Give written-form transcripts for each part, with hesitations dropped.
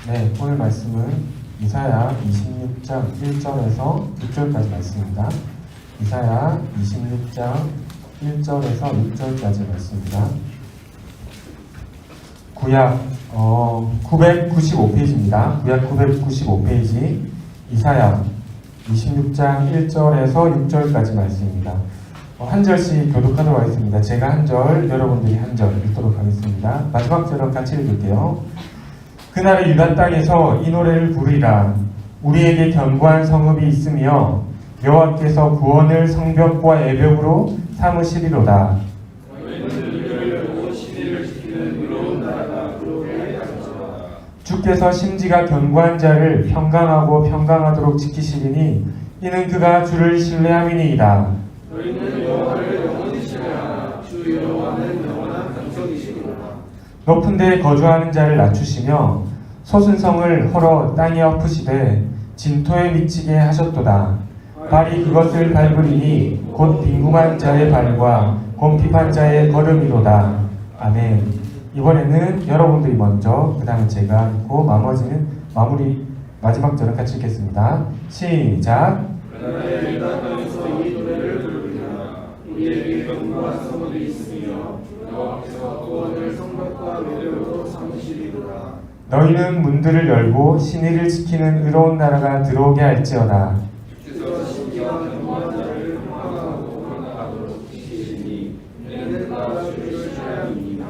네, 오늘 말씀은 이사야 26장 1절에서 6절까지 말씀입니다. 이사야 26장 1절에서 6절까지 말씀입니다. 구약 995페이지입니다. 구약 995페이지 이사야 26장 1절에서 6절까지 말씀입니다. 한 절씩 교독하도록 하겠습니다. 제가 한 절, 여러분들이 한 절 읽도록 하겠습니다. 마지막 절은 같이 읽을게요. 그날의 유다 땅에서 이 노래를 부르리라. 우리에게 견고한 성읍이 있으며 여호와께서 구원을 성벽과 애벽으로 삼으시리로다. 주께서 심지가 견고한 자를 평강하고 평강하도록 지키시리니 이는 그가 주를 신뢰함이니이다. 너희는 여호와를 영원히 신뢰하라. 주 여호와는 영원한 반석이시리로다. 높은 데에 거주하는 자를 낮추시며 소순성을 헐어 땅에 엎으시되 진토에 미치게 하셨도다. 발이 그것을 밟으리니 곧 빈궁한 자의 발과 곰핍한 자의 걸음이로다. 아멘. 이번에는 여러분들이 먼저, 그 다음에 제가 읽고 마무리 마지막 절을 같이 읽겠습니다. 시작. 그날의 유다 땅에서 이 노래를 부르리라. 우리에게 견고한 성읍이 있으며 여호와께서 구원을 성벽과 외벽으로 삼으시리로다. 너희는 문들을 열고 신의를 지키는 의로운 나라가 들어오게 할지어다. 주께서 심지와 견고한 자를 평강하고 평강하도록 지키시니 이는 그가 주를 신뢰함이니이다.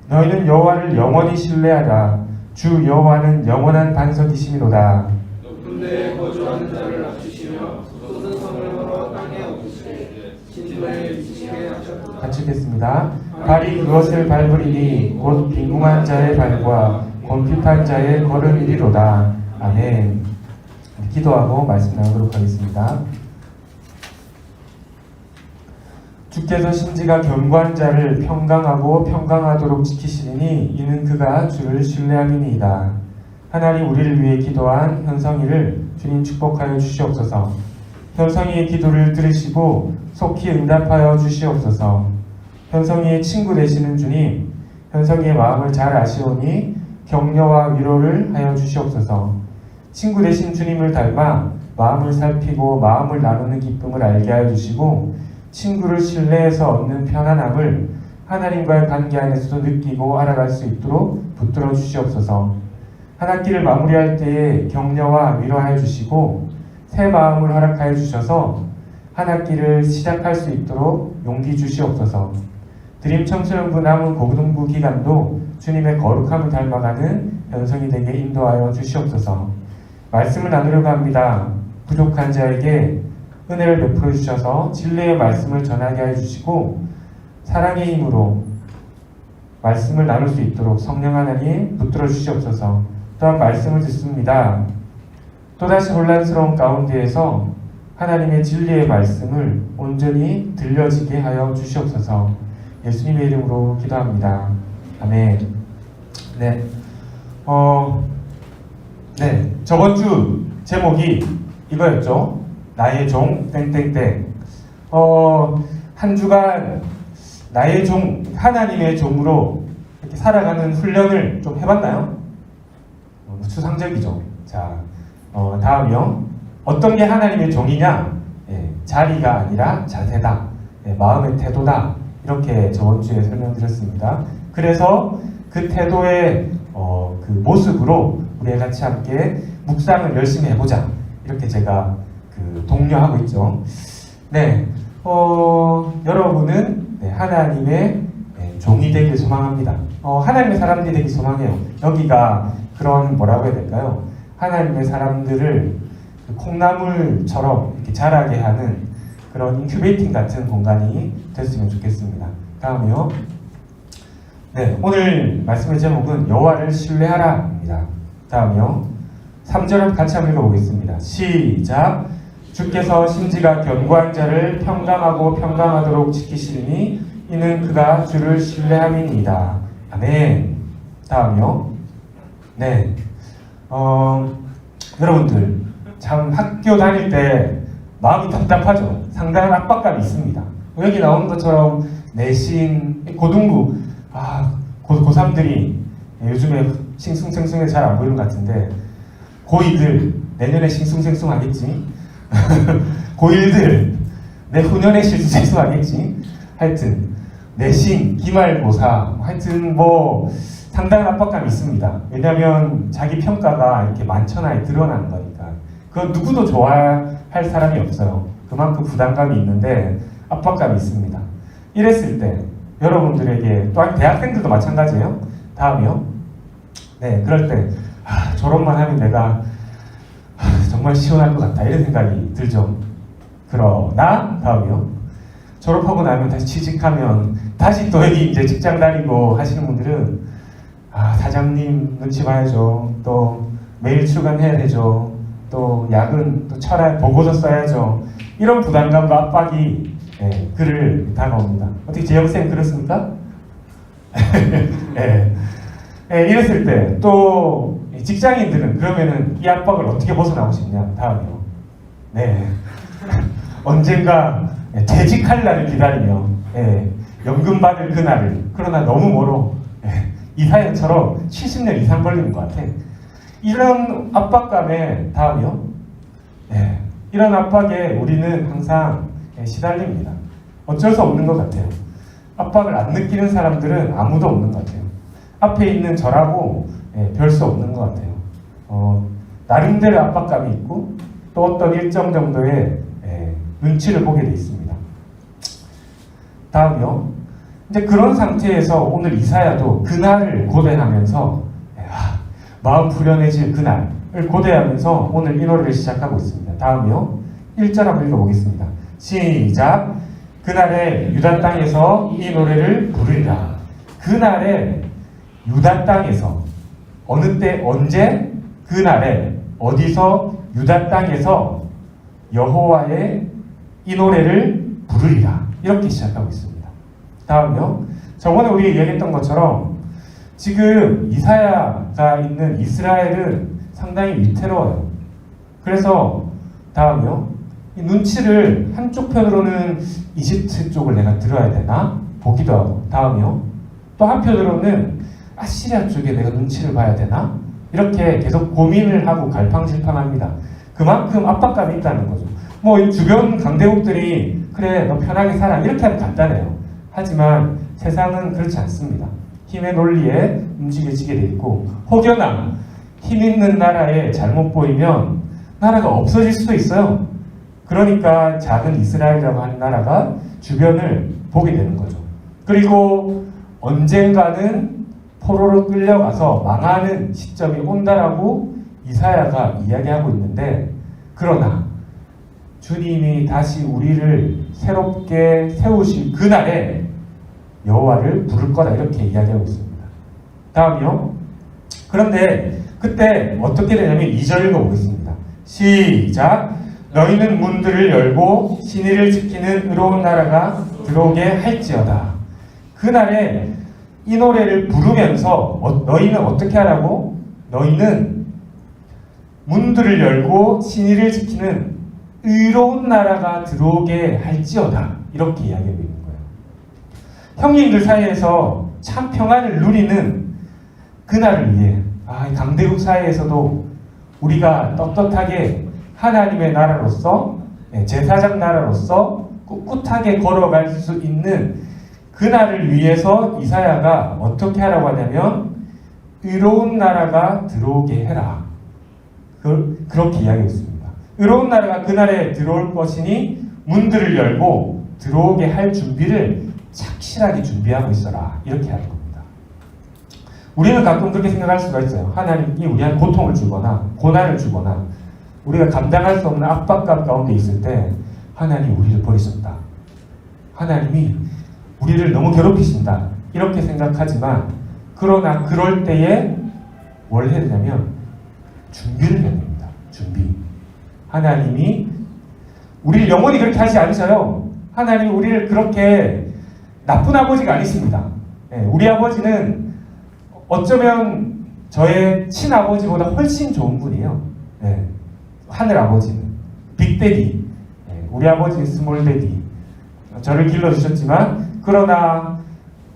너희는 여호와를 영원히 신뢰하라. 주 여호와는 영원한 반석이시미로다. 높은 데에 거주하는 자를 낮추시며 솟은 성을 걸어 땅에 엎으시되 진토에 미치게 하셨도다. 같이 읽겠습니다. 발이 그것을 밟으리니 곧 빈궁한 자의 발과 곰핍한 자의 걸음이리로다. 아멘. 기도하고 말씀 나누도록 하겠습니다. 주께서 심지가 견고한 자를 평강하고 평강하도록 지키시리니 이는 그가 주를 신뢰함이니이다. 하나님, 우리를 위해 기도한 현성이를 주님 축복하여 주시옵소서. 현성이의 기도를 들으시고 속히 응답하여 주시옵소서. 현성이의 친구 되시는 주님, 현성이의 마음을 잘 아시오니 격려와 위로를 하여 주시옵소서. 친구 되신 주님을 닮아 마음을 살피고 마음을 나누는 기쁨을 알게 하여 주시고 친구를 신뢰해서 얻는 편안함을 하나님과의 관계 안에서도 느끼고 알아갈 수 있도록 붙들어 주시옵소서. 한 학기를 마무리할 때에 격려와 위로하여 주시고 새 마음을 허락하여 주셔서 한 학기를 시작할 수 있도록 용기 주시옵소서. 드림 청소년부 남은 고등부 기간도 주님의 거룩함을 닮아가는 현성이 되게 인도하여 주시옵소서. 말씀을 나누려고 합니다. 부족한 자에게 은혜를 베풀어 주셔서 진리의 말씀을 전하게 해 주시고 사랑의 힘으로 말씀을 나눌 수 있도록 성령 하나님 붙들어 주시옵소서. 또한 말씀을 듣습니다. 또다시 혼란스러운 가운데에서 하나님의 진리의 말씀을 온전히 들려지게 하여 주시옵소서. 예수님의 이름으로 기도합니다. 아멘. 네. 저번 주 제목이 이거였죠. 나의 종 땡땡땡. 한 주간 나의 종, 하나님의 종으로 이렇게 살아가는 훈련을 좀 해봤나요? 추상적이죠. 자, 다음이요. 어떤 게 하나님의 종이냐? 자리가 아니라 자세다. 마음의 태도다. 이렇게 저번 주에 설명드렸습니다. 그래서 그 태도의 그 모습으로 우리 같이 함께 묵상을 열심히 해보자. 이렇게 제가 독려하고 있죠. 네, 여러분은 하나님의 종이 되길 소망합니다. 하나님의 사람들이 되길 소망해요. 여기가 그런 뭐라고 해야 될까요? 하나님의 사람들을 콩나물처럼 이렇게 자라게 하는 그런 인큐베이팅 같은 공간이 됐으면 좋겠습니다. 다음이요. 네, 오늘 말씀의 제목은 여호와를 신뢰하라입니다. 다음이요. 3절을 같이 한번 읽어보겠습니다. 시작. 주께서 심지가 견고한 자를 평강하고 평강하도록 지키시니 이는 그가 주를 신뢰함이니이다. 아멘. 다음이요. 네. 여러분들 참 학교 다닐 때 마음이 답답하죠. 상당한 압박감이 있습니다. 여기 나오는 것처럼 내신, 고등부, 고3들이 요즘에 싱숭생숭해 잘 안 보이는 것 같은데 고2들 내년에 싱숭생숭하겠지. 고1들 내후년에 싱숭생숭하겠지. 하여튼 내신, 기말고사 하여튼 뭐 상당한 압박감이 있습니다. 왜냐하면 자기 평가가 이렇게 만천하에 드러나는 거니까. 그건 누구도 좋아할 사람이 없어요. 그만큼 부담감이 있는데 압박감이 있습니다. 이랬을 때 여러분들에게 또한 대학생들도 마찬가지예요. 다음이요. 네, 그럴 때 졸업만 하면 내가 정말 시원할 것 같다 이런 생각이 들죠. 그러나 다음이요. 졸업하고 나면 다시 취직하면 다시 또 여기 이제 직장 다니고 하시는 분들은 사장님 눈치 봐야죠. 또 매일 출근해야 되죠. 또 야근 또 철야 보고서 써야죠. 이런 부담감과 압박이 그를 다가옵니다. 어떻게 재영쌤 그렇습니까? 이랬을 때 또 직장인들은 그러면은 이 압박을 어떻게 벗어나고 싶냐. 다음이요. 네. 언젠가 퇴직할 날을 기다리며 연금 받을 그날을. 그러나 너무 멀어. 이사연처럼 70년 이상 걸리는 것 같아. 이런 압박감에 다음이요. 이런 압박에 우리는 항상 시달립니다. 어쩔 수 없는 것 같아요. 압박을 안 느끼는 사람들은 아무도 없는 것 같아요. 앞에 있는 저라고 별 수 없는 것 같아요. 나름대로 압박감이 있고 또 어떤 일정 정도의 눈치를 보게 돼 있습니다. 다음이요. 이제 그런 상태에서 오늘 이사야도 그날을 고대하면서 마음 후련해질 그날을 고대하면서 오늘 이 노래를 시작하고 있습니다. 다음이요. 1절 한번 읽어보겠습니다. 시작. 그날에 유다 땅에서 이 노래를 부르리라. 그날에 유다 땅에서 어느 때 언제 그날에 어디서 유다 땅에서 여호와의 이 노래를 부르리라. 이렇게 시작하고 있습니다. 다음요. 저번에 우리가 이야기했던 것처럼 지금 이사야가 있는 이스라엘은 상당히 위태로워요. 그래서 다음요. 이 눈치를 한쪽 편으로는 이집트 쪽을 내가 들어야 되나 보기도 하고 다음이요. 또 한편으로는 아시리아 쪽에 내가 눈치를 봐야 되나 이렇게 계속 고민을 하고 갈팡질팡합니다. 그만큼 압박감이 있다는 거죠. 뭐 주변 강대국들이 그래 너 편하게 살아 이렇게 하면 간단해요. 하지만 세상은 그렇지 않습니다. 힘의 논리에 움직여지게 돼 있고 혹여나 힘 있는 나라에 잘못 보이면 나라가 없어질 수도 있어요. 그러니까 작은 이스라엘이라고 하는 나라가 주변을 보게 되는 거죠. 그리고 언젠가는 포로로 끌려가서 망하는 시점이 온다라고 이사야가 이야기하고 있는데 그러나 주님이 다시 우리를 새롭게 세우실 그날에 여호와를 부를 거다 이렇게 이야기하고 있습니다. 다음이요. 그런데 그때 어떻게 되냐면 2절 읽어보겠습니다. 시작. 너희는 문들을 열고 신의를 지키는 의로운 나라가 들어오게 할지어다. 그날에 이 노래를 부르면서 너희는 어떻게 하라고? 너희는 문들을 열고 신의를 지키는 의로운 나라가 들어오게 할지어다. 이렇게 이야기하고 있는 거예요. 형님들 사이에서 참 평안을 누리는 그날을 위해 강대국 사이에서도 우리가 떳떳하게 하나님의 나라로서 제사장 나라로서 꿋꿋하게 걸어갈 수 있는 그날을 위해서 이사야가 어떻게 하라고 하냐면 의로운 나라가 들어오게 해라. 그렇게 이야기했습니다. 의로운 나라가 그날에 들어올 것이니 문들을 열고 들어오게 할 준비를 착실하게 준비하고 있어라. 이렇게 하는 겁니다. 우리는 가끔 그렇게 생각할 수가 있어요. 하나님이 우리한테 고통을 주거나 고난을 주거나 우리가 감당할 수 없는 압박감 가운데 있을 때 하나님 우리를 버리셨다. 하나님이 우리를 너무 괴롭히신다. 이렇게 생각하지만 그러나 그럴 때에 뭘 해야 되냐면 준비를 해야 됩니다. 준비. 하나님이 우리를 영원히 그렇게 하지 않으셔요. 하나님이 우리를 그렇게 나쁜 아버지가 아니십니다. 우리 아버지는 어쩌면 저의 친아버지보다 훨씬 좋은 분이에요. 하늘 아버지는 빅데디, 우리 아버지는 스몰데디, 저를 길러주셨지만 그러나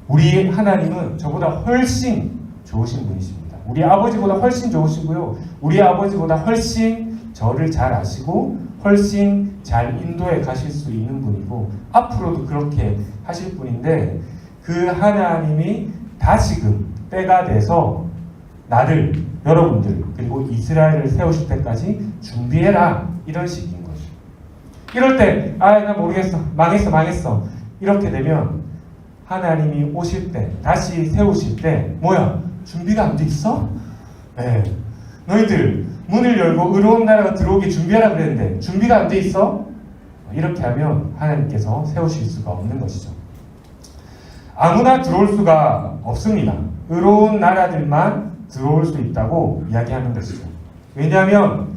우리 하나님은 저보다 훨씬 좋으신 분이십니다. 우리 아버지보다 훨씬 좋으시고요. 우리 아버지보다 훨씬 저를 잘 아시고 훨씬 잘 인도해 가실 수 있는 분이고 앞으로도 그렇게 하실 분인데 그 하나님이 다시금 때가 돼서 나를, 여러분들 그리고 이스라엘을 세우실 때까지 준비해라, 이런 식인 거죠. 이럴 때 나 모르겠어, 망했어 이렇게 되면 하나님이 오실 때, 다시 세우실 때 뭐야? 준비가 안 돼 있어? 네. 너희들 문을 열고 의로운 나라가 들어오게 준비하라 그랬는데 준비가 안 돼 있어? 이렇게 하면 하나님께서 세우실 수가 없는 것이죠. 아무나 들어올 수가 없습니다. 의로운 나라들만 들어올 수 있다고 이야기하는 것이죠. 왜냐하면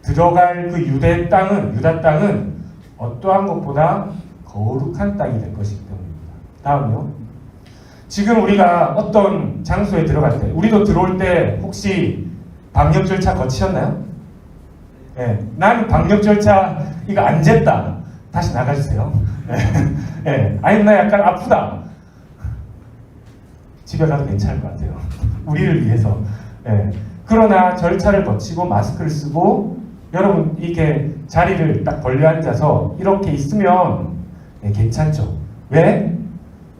들어갈 그 유다 땅은 어떠한 것보다 거룩한 땅이 될 것이기 때문입니다. 다음요. 지금 우리가 어떤 장소에 들어갈 때, 우리도 들어올 때 혹시 방역 절차 거치셨나요? 네, 나는 방역 절차 이거 안 쟀다. 다시 나가주세요. 네, 아니면 나 약간 아프다. 집에 가도 괜찮을 것 같아요. 우리를 위해서. 네. 그러나 절차를 거치고 마스크를 쓰고 여러분 이게 자리를 딱 벌려 앉아서 이렇게 있으면 괜찮죠. 왜?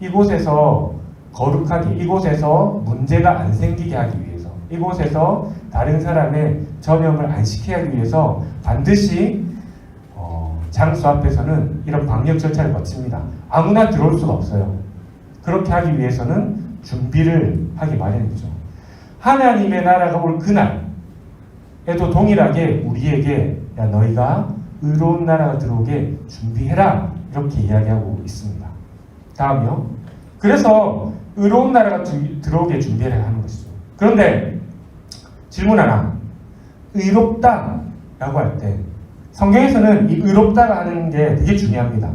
이곳에서 거룩하게, 이곳에서 문제가 안 생기게 하기 위해서, 이곳에서 다른 사람의 전염을 안 시키게 하기 위해서 반드시 장소 앞에서는 이런 방역 절차를 거칩니다. 아무나 들어올 수가 없어요. 그렇게 하기 위해서는 준비를 하기 마련이죠. 하나님의 나라가 올 그날에도 동일하게 우리에게 야 너희가 의로운 나라가 들어오게 준비해라, 이렇게 이야기하고 있습니다. 다음이요. 그래서 의로운 나라가 들어오게 준비해라 하는 것이죠. 그런데 질문 하나. 의롭다 라고 할 때 성경에서는 이 의롭다가 하는 게 되게 중요합니다.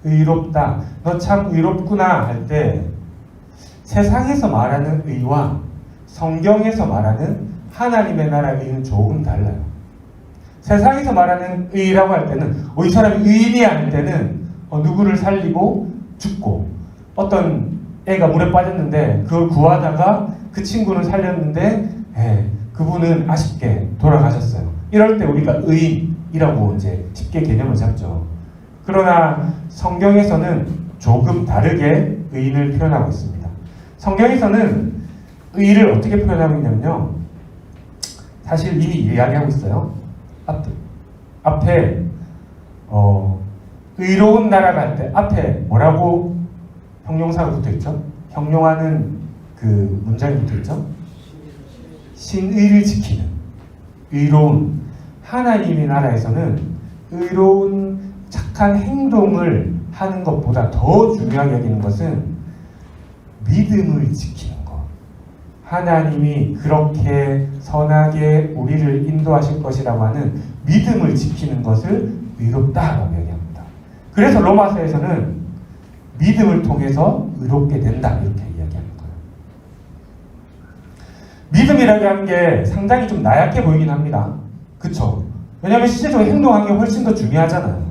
의롭다, 너 참 의롭구나 할 때 세상에서 말하는 의와 성경에서 말하는 하나님의 나라의 의는 조금 달라요. 세상에서 말하는 의라고 할 때는 이 사람이 의인이야 할 때는 누구를 살리고 죽고, 어떤 애가 물에 빠졌는데 그걸 구하다가 그 친구는 살렸는데 그분은 아쉽게 돌아가셨어요. 이럴 때 우리가 의인이라고 이제 쉽게 개념을 잡죠. 그러나 성경에서는 조금 다르게 의인을 표현하고 있습니다. 성경에서는 의를 어떻게 표현하고 있냐면요. 사실 이미 이야기하고 있어요. 앞에 의로운 나라가 할 때 앞에 뭐라고 형용사가 붙어있죠? 형용하는 그 문장이 붙어있죠? 신의를 지키는, 의로운. 하나님의 나라에서는 의로운 착한 행동을 하는 것보다 더 중요하게 여기는 것은 믿음을 지키는 것. 하나님이 그렇게 선하게 우리를 인도하실 것이라고 하는 믿음을 지키는 것을 의롭다라고 얘기합니다. 그래서 로마서에서는 믿음을 통해서 의롭게 된다, 이렇게 이야기하는 거예요. 믿음이라고 하는 게 상당히 좀 나약해 보이긴 합니다. 그쵸? 왜냐하면 실제적으로 행동하는 게 훨씬 더 중요하잖아요.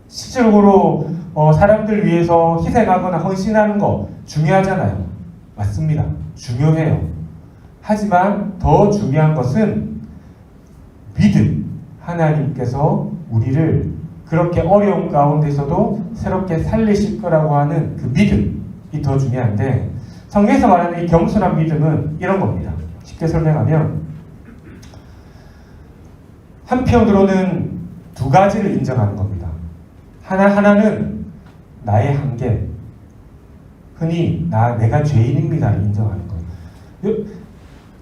실질적으로 사람들 위해서 희생하거나 헌신하는 거 중요하잖아요. 맞습니다. 중요해요. 하지만 더 중요한 것은 믿음. 하나님께서 우리를 그렇게 어려운 가운데서도 새롭게 살리실 거라고 하는 그 믿음이 더 중요한데, 성경에서 말하는 이 겸손한 믿음은 이런 겁니다. 쉽게 설명하면 한편으로는 두 가지를 인정하는 겁니다. 하나는 나의 한계, 흔히 내가 죄인입니다를 인정하는 거예요.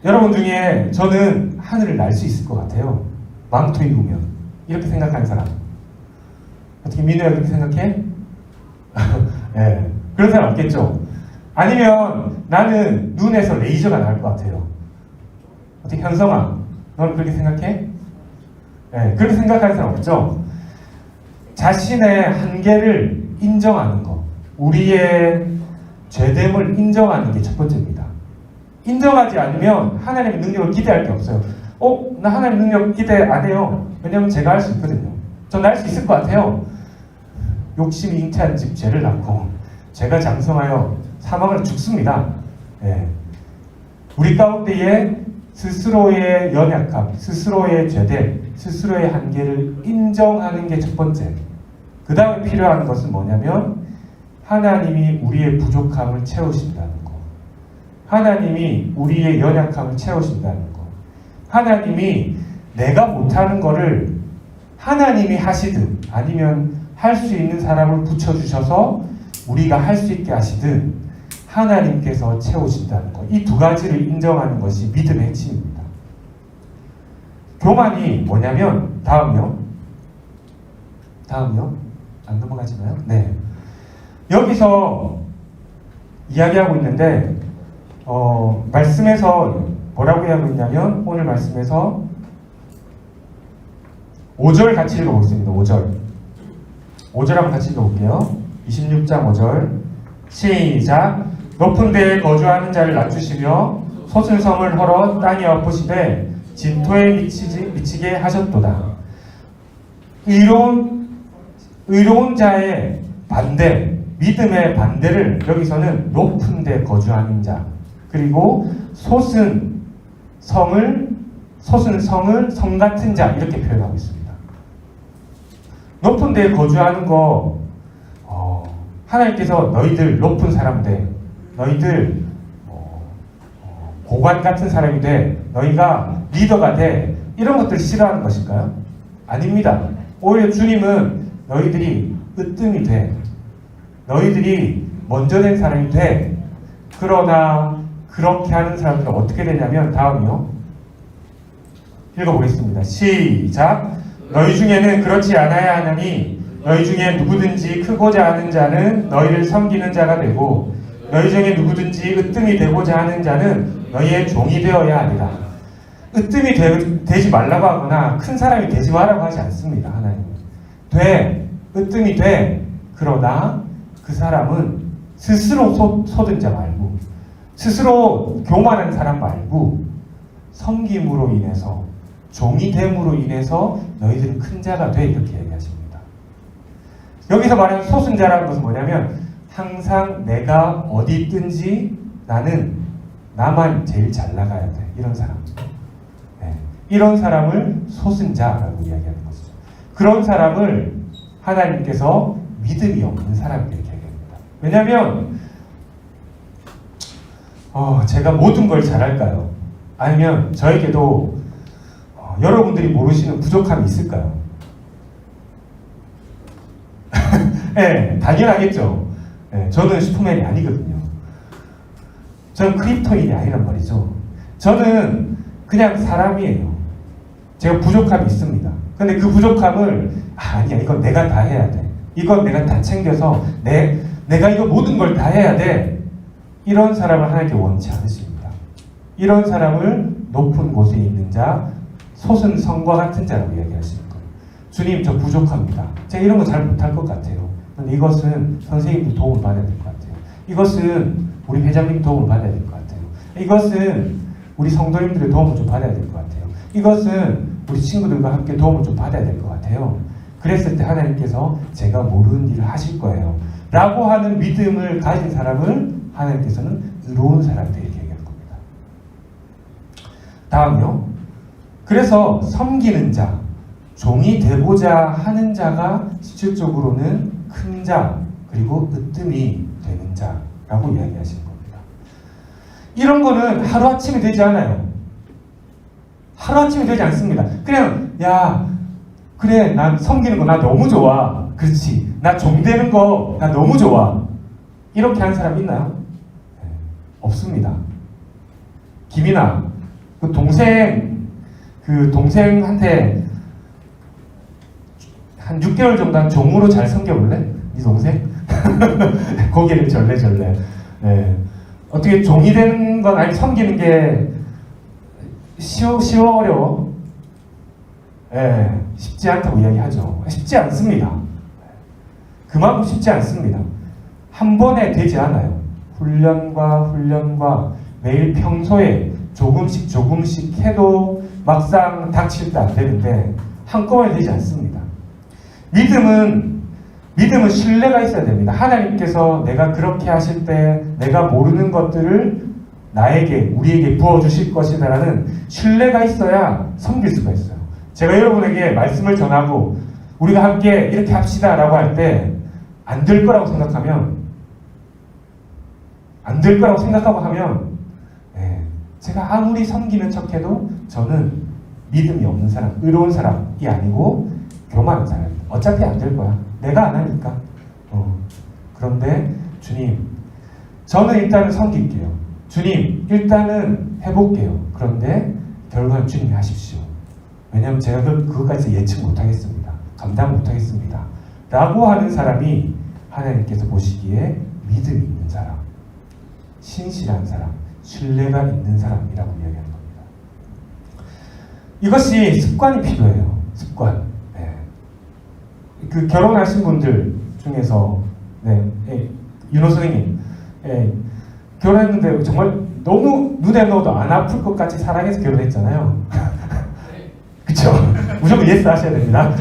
여러분 중에 저는 하늘을 날 수 있을 것 같아요. 망토 입으면. 이렇게 생각하는 사람. 어떻게 민우야 그렇게 생각해? 네, 그런 사람 없겠죠? 아니면 나는 눈에서 레이저가 나올 것 같아요. 어떻게 현성아, 너는 그렇게 생각해? 네, 그렇게 생각하는 사람 없죠? 자신의 한계를 인정하는 것, 우리의 죄됨을 인정하는 게 첫 번째입니다. 인정하지 않으면 하나님의 능력을 기대할 게 없어요. 나 하나님 능력 기대 안 해요. 왜냐면 제가 할 수 있거든요. 전 할 수 있을 것 같아요. 욕심이 잉태한 집 죄를 낳고 죄가 장성하여 사망을 죽습니다. 네. 우리 가운데에 스스로의 연약함, 스스로의 죄됨, 스스로의 한계를 인정하는 게 첫 번째. 그 다음에 필요한 것은 뭐냐면 하나님이 우리의 부족함을 채우신다는 거. 하나님이 우리의 연약함을 채우신다는 거. 하나님이 내가 못하는 거를 하나님이 하시든 아니면 할 수 있는 사람을 붙여주셔서 우리가 할 수 있게 하시든 하나님께서 채우신다는 것. 이 두 가지를 인정하는 것이 믿음의 핵심입니다. 교만이 뭐냐면 다음요. 안 넘어가지나요? 네. 여기서 이야기하고 있는데 말씀에서 뭐라고 이야기하고 있냐면 오늘 말씀에서 5절 같이 읽어보겠습니다. 5절 한번 같이 읽어볼게요. 26장 5절 시작. 높은 데에 거주하는 자를 낮추시며 솟은 성을 헐어 땅에 엎으시되 진토에 미치게 하셨도다. 의로운 자의 반대, 믿음의 반대를 여기서는 높은 데 거주하는 자, 그리고 솟은 성을 성 같은 자 이렇게 표현하고 있습니다. 높은 데에 거주하는 거 하나님께서 너희들 높은 사람 돼, 너희들 고관 같은 사람이 돼, 너희가 리더가 돼, 이런 것들 싫어하는 것일까요? 아닙니다. 오히려 주님은 너희들이 으뜸이 돼, 너희들이 먼저 된 사람이 돼. 그러나 그렇게 하는 사람들은 어떻게 되냐면 다음이요. 읽어보겠습니다. 시작. 너희 중에는 그렇지 않아야 하나니 너희 중에 누구든지 크고자 하는 자는 너희를 섬기는 자가 되고 너희 중에 누구든지 으뜸이 되고자 하는 자는 너희의 종이 되어야 하리라. 으뜸이 되지 말라고 하거나 큰 사람이 되지 말라고 하지 않습니다. 하나님은. 으뜸이 돼. 그러나 그 사람은 스스로 솟은 자 말고, 스스로 교만한 사람 말고, 섬김으로 인해서, 종이 됨으로 인해서 너희들은 큰 자가 돼. 이렇게 얘기하십니다. 여기서 말하는 솟은 자라는 것은 뭐냐면 항상 내가 어디 있든지 나만 제일 잘 나가야 돼. 이런 사람. 네. 이런 사람을 솟은 자라고 이야기하는 것이죠. 그런 사람을 하나님께서 믿음이 없는 사람이라고 얘기합니다. 왜냐하면 제가 모든 걸 잘할까요? 아니면 저에게도 여러분들이 모르시는 부족함이 있을까요? 네, 당연하겠죠. 네, 저는 슈퍼맨이 아니거든요. 저는 크립토인이 아니란 말이죠. 저는 그냥 사람이에요. 제가 부족함이 있습니다. 근데 그 부족함을 아니야, 이건 내가 다 해야 돼. 이건 내가 다 챙겨서 내가 이거 모든 걸 다 해야 돼. 이런 사람을 하나님께 원치 않으십니다. 이런 사람을 높은 곳에 있는 자, 솟은 성과 같은 자라고 이야기하시는 거예요. 주님, 저 부족합니다. 제가 이런 거 잘 못할 것 같아요. 근데 이것은 선생님도 도움을 받아야 될 것 같아요. 이것은 우리 회장님 도움을 받아야 될 것 같아요. 이것은 우리 성도님들의 도움을 좀 받아야 될 것 같아요. 이것은 우리 친구들과 함께 도움을 좀 받아야 될 것 같아요. 그랬을 때 하나님께서 제가 모르는 일을 하실 거예요. 라고 하는 믿음을 가진 사람을 하나님께서는 의로운 사람들 이렇게 얘기하는 겁니다. 다음요. 그래서 섬기는 자, 종이 되고자 하는 자가 실질적으로는 큰 자, 그리고 으뜸이 되는 자라고 이야기하시는 겁니다. 이런 거는 하루아침에 되지 않아요. 하루아침에 되지 않습니다. 그냥 그래, 난 섬기는 거 나 너무 좋아. 그렇지. 나 종 되는 거 나 너무 좋아. 이렇게 하는 사람 있나요? 네, 없습니다. 김이나 그 동생한테 한 6개월 정도 한 종으로 잘 섬겨볼래? 네 동생? 고개를 절레절레. 네. 어떻게 종이 되는 건 아니 섬기는 게 쉬워 어려워? 네, 쉽지 않다고 이야기하죠. 쉽지 않습니다. 그만큼 쉽지 않습니다. 한 번에 되지 않아요. 훈련과 매일 평소에 조금씩 해도 막상 닥칠 때 안 되는데 한꺼번에 되지 않습니다. 믿음은 신뢰가 있어야 됩니다. 하나님께서 내가 그렇게 하실 때 내가 모르는 것들을 나에게, 우리에게 부어주실 것이다라는 신뢰가 있어야 섬길 수가 있어요. 제가 여러분에게 말씀을 전하고 우리가 함께 이렇게 합시다라고 할 때 안 될 거라고 생각하면, 안 될 거라고 생각하고 하면, 제가 아무리 섬기는 척해도 저는 믿음이 없는 사람, 의로운 사람이 아니고 교만한 사람입니다. 어차피 안 될 거야. 내가 안 하니까. 그런데 주님, 저는 일단은 섬길게요. 주님, 일단은 해볼게요. 그런데 결과는 주님이 하십시오. 왜냐하면 제가 그것까지 예측 못하겠습니다. 감당 못하겠습니다. 라고 하는 사람이 하나님께서 보시기에 믿음이 있는 사람, 신실한 사람, 신뢰가 있는 사람이라고 이야기하는 겁니다. 이것이 습관이 필요해요. 습관. 그 결혼하신 분들 중에서 윤호 선생님 결혼했는데 정말 너무 눈에 넣어도 안 아플 것 같이 사랑해서 결혼했잖아요. 그쵸? 무조건 예스 하셔야 됩니다.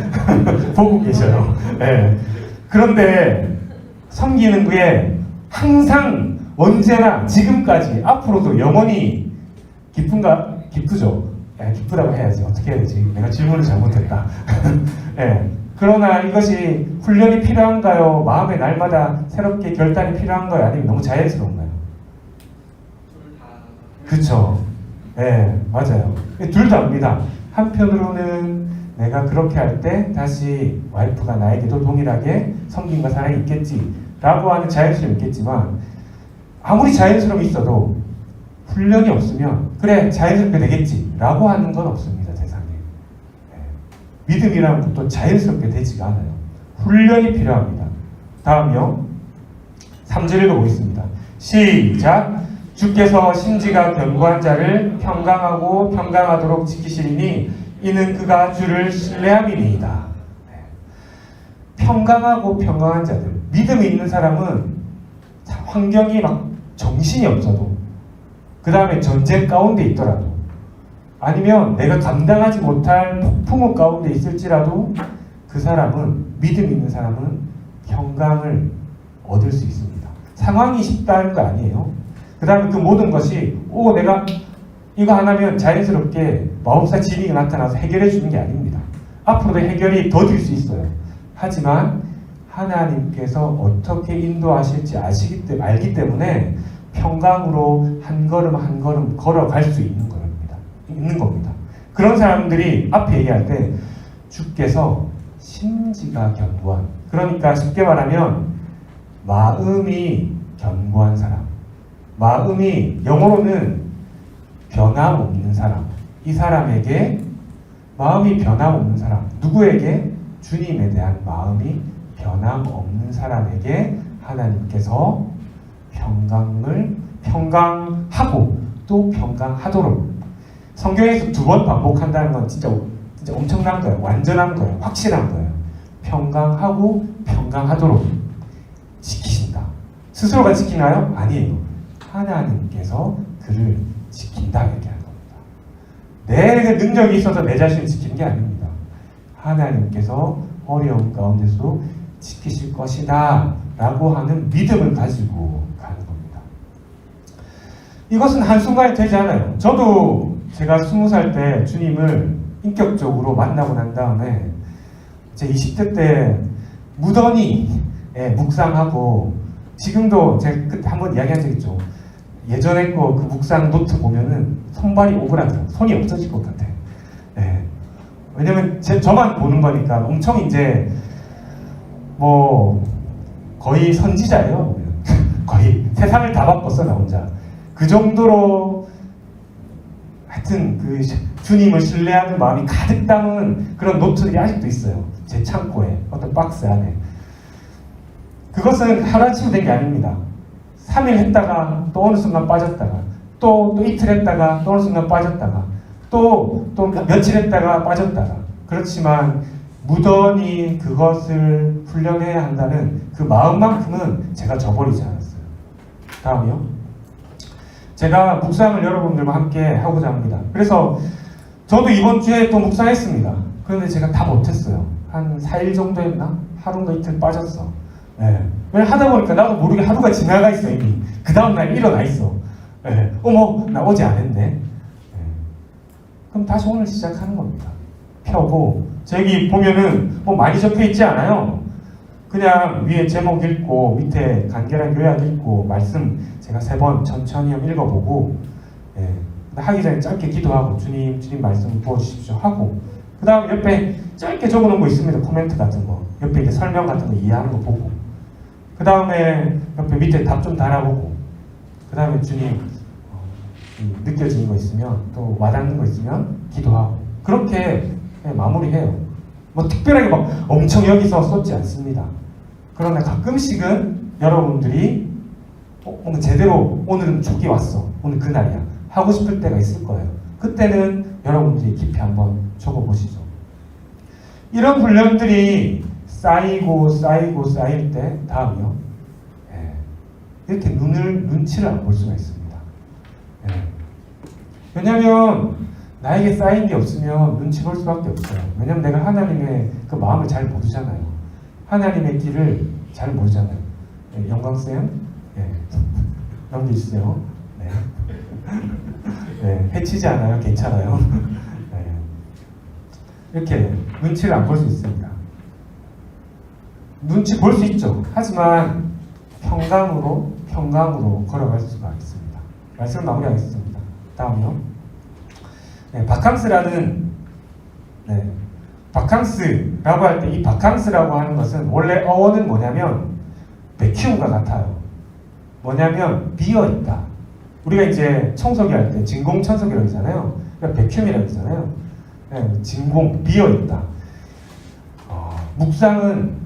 보고 계셔요. 그런데 섬기는 게 항상 언제나 지금까지 앞으로도 영원히 기쁘죠? 기쁘다고 해야지. 어떻게 해야 되지? 내가 질문을 잘못했다. 그러나 이것이 훈련이 필요한가요? 마음의 날마다 새롭게 결단이 필요한가요? 아니면 너무 자연스러운가요? 그쵸? 맞아요. 둘 다입니다. 한편으로는 내가 그렇게 할 때 다시 와이프가 나에게도 동일하게 섬김과 사랑이 있겠지라고 하는 자연스러움이 있겠지만, 아무리 자연스러움이 있어도 훈련이 없으면 그래 자연스럽게 되겠지라고 하는 건 없습니다. 세상에. 믿음이라는 것도 자연스럽게 되지가 않아요. 훈련이 필요합니다. 다음이요. 3절 읽어보겠습니다. 시작. 주께서 심지가 견고한 자를 평강하고 평강하도록 지키시리니 이는 그가 주를 신뢰함이니이다. 평강하고 평강한 자들, 믿음이 있는 사람은 환경이 막 정신이 없어도, 그 다음에 전쟁 가운데 있더라도, 아니면 내가 감당하지 못할 폭풍우 가운데 있을지라도 그 사람은, 믿음 있는 사람은 평강을 얻을 수 있습니다. 상황이 쉽다는 거 아니에요. 그 다음에 그 모든 것이 내가 이거 하나면 자연스럽게 마법사 진리가 나타나서 해결해 주는 게 아닙니다. 앞으로도 해결이 더딜 수 있어요. 하지만 하나님께서 어떻게 인도하실지 알기 때문에 평강으로 한 걸음 한 걸음 걸어갈 수 있는 겁니다. 그런 사람들이 앞에 얘기할 때 주께서 심지가 견고한, 그러니까 쉽게 말하면 마음이 견고한 사람, 마음이 영어로는 변함없는 사람, 이 사람에게 마음이 변함없는 사람, 누구에게? 주님에 대한 마음이 변함없는 사람에게 하나님께서 평강하고 또 평강하도록, 성경에서 2번 반복한다는 건 진짜 엄청난 거예요. 완전한 거예요. 확실한 거예요. 평강하고 평강하도록 지키신다. 스스로가 지키나요? 아니에요. 하나님께서 그를 지킨다 얘기하는 겁니다. 내 능력이 있어서 내 자신을 지키는 게 아닙니다. 하나님께서 어려움 가운데서도 지키실 것이다 라고 하는 믿음을 가지고 가는 겁니다. 이것은 한순간에 되지 않아요. 저도 제가 20살 때 주님을 인격적으로 만나고 난 다음에 제 20대 때 무던히 묵상하고, 지금도 제가 그때 한번 이야기한 적 있죠. 예전에 거 그 묵상 노트 보면은 손발이 오그라들어요. 손이 없어질 것 같아. 왜냐면 저만 보는 거니까 엄청 이제 거의 선지자예요. 거의 세상을 다 바꿨어 나 혼자. 그 정도로 하여튼 그 주님을 신뢰하는 마음이 가득 담은 그런 노트들이 아직도 있어요. 제 창고에 어떤 박스 안에. 그것은 하루아침에 된 게 아닙니다. 3일 했다가 또 어느 순간 빠졌다가 또 이틀 했다가 또 어느 순간 빠졌다가 또 며칠 했다가 빠졌다가, 그렇지만 무던히 그것을 훈련해야 한다는 그 마음만큼은 제가 저버리지 않았어요. 다음이요. 제가 묵상을 여러분들과 함께 하고자 합니다. 그래서 저도 이번 주에 또 묵상했습니다. 그런데 제가 다 못했어요. 한 4일 정도 했나? 하루인가 이틀 빠졌어. 왜냐면 하다 보니까 나도 모르게 하루가 지나가 있어 이미. 그 다음날 일어나 있어. 예. 어머, 나 어제 안 했네. 예. 그럼 다시 오늘 시작하는 겁니다. 펴고, 저기 보면은 뭐 많이 적혀 있지 않아요? 그냥 위에 제목 읽고, 밑에 간결한 요약 읽고, 말씀 제가 3번 천천히 읽어보고, 예. 하기 전에 짧게 기도하고, 주님 말씀 부어주십시오 하고, 그 다음 옆에 짧게 적어놓은 거 있습니다. 코멘트 같은 거. 옆에 이제 설명 같은 거 이해하는 거 보고. 그 다음에 옆에 밑에 답 좀 달아보고. 그 다음에 주님, 느껴지는 거 있으면, 또 와닿는 거 있으면 기도하고. 그렇게 마무리해요. 뭐 특별하게 막 엄청 여기서 쏟지 않습니다. 그러나 가끔씩은 여러분들이 뭔가 제대로 오늘은 촉이 왔어. 오늘 그날이야. 하고 싶을 때가 있을 거예요. 그때는 여러분들이 깊이 한번 적어보시죠. 이런 훈련들이 쌓이고 쌓일 때 다음이요. 이렇게 눈치를 안 볼 수가 있습니다. 왜냐하면 나에게 쌓인 게 없으면 눈치 볼 수밖에 없어요. 왜냐하면 내가 하나님의 그 마음을 잘 모르잖아요. 하나님의 길을 잘 모르잖아요. 영광쌤, 넘겨주세요. 네. 네, 해치지 않아요. 괜찮아요. 네. 이렇게 눈치를 안 볼 수 있습니다. 눈치 볼 수 있죠. 하지만 평강으로 걸어갈 수가 있습니다. 말씀 마무리하겠습니다. 다음이요. 네, 바캉스라고 할 때 이 바캉스라고 하는 것은 원래 어원은 뭐냐면 베큐음과 같아요. 뭐냐면 비어있다. 우리가 이제 청소기 할 때 진공 청소기라고 하잖아요. 그러니까 베큐음이라고 하잖아요. 네, 진공, 비어있다. 묵상은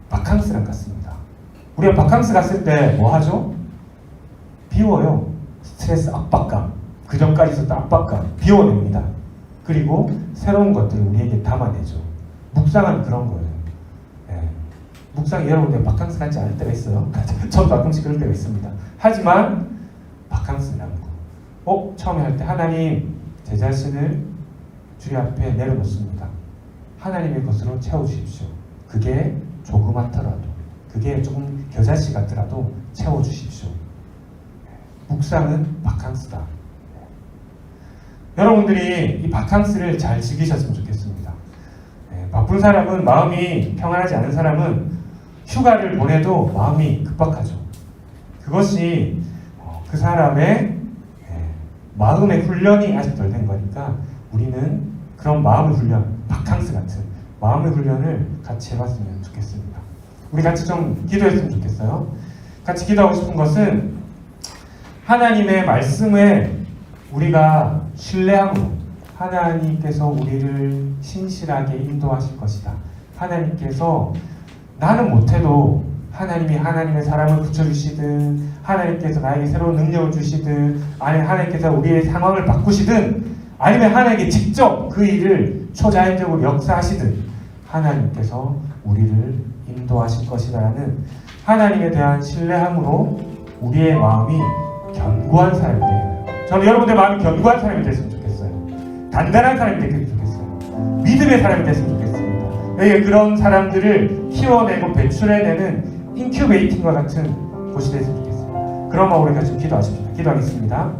바캉스랑 같습니다. 우리가 바캉스 갔을 때 뭐 하죠? 비워요. 스트레스, 압박감, 그 전까지 있었던 압박감 비워냅니다. 그리고 새로운 것들을 우리에게 담아내죠. 묵상은 그런 거예요. 묵상이 여러분들 바캉스 같지 않을 때가 있어요. 저도 가끔씩 그럴 때가 있습니다. 하지만 바캉스라는 거. 처음에 할 때 하나님, 제 자신을 주님 앞에 내려놓습니다. 하나님의 것으로 채워주십시오. 그게 조그맣더라도, 그게 조금 겨자씨 같더라도 채워주십시오. 묵상은 바캉스다. 여러분들이 이 바캉스를 잘 즐기셨으면 좋겠습니다. 바쁜 사람은, 마음이 평안하지 않은 사람은 휴가를 보내도 마음이 급박하죠. 그것이 그 사람의 마음의 훈련이 아직 덜 된 거니까 우리는 그런 마음의 훈련, 바캉스 같은 마음의 훈련을 같이 해봤으면 좋겠습니다. 우리 같이 좀 기도했으면 좋겠어요. 같이 기도하고 싶은 것은 하나님의 말씀에 우리가 신뢰함으로 하나님께서 우리를 신실하게 인도하실 것이다. 하나님께서 나는 못해도 하나님이 하나님의 사람을 붙여주시든, 하나님께서 나에게 새로운 능력을 주시든, 아니면 하나님께서 우리의 상황을 바꾸시든, 아니면 하나님께 직접 그 일을 초자연적으로 역사하시든 하나님께서 우리를 인도하실 것이라는 하나님에 대한 신뢰함으로 우리의 마음이 견고한 사람이 되게 해요. 저는 여러분들 마음이 견고한 사람이 됐으면 좋겠어요. 단단한 사람이 됐으면 좋겠어요. 믿음의 사람이 됐으면 좋겠습니다. 그런 사람들을 키워내고 배출해내는 인큐베이팅과 같은 곳이 됐으면 좋겠습니다. 그런 마음으로 같이 기도하십시다. 기도하겠습니다.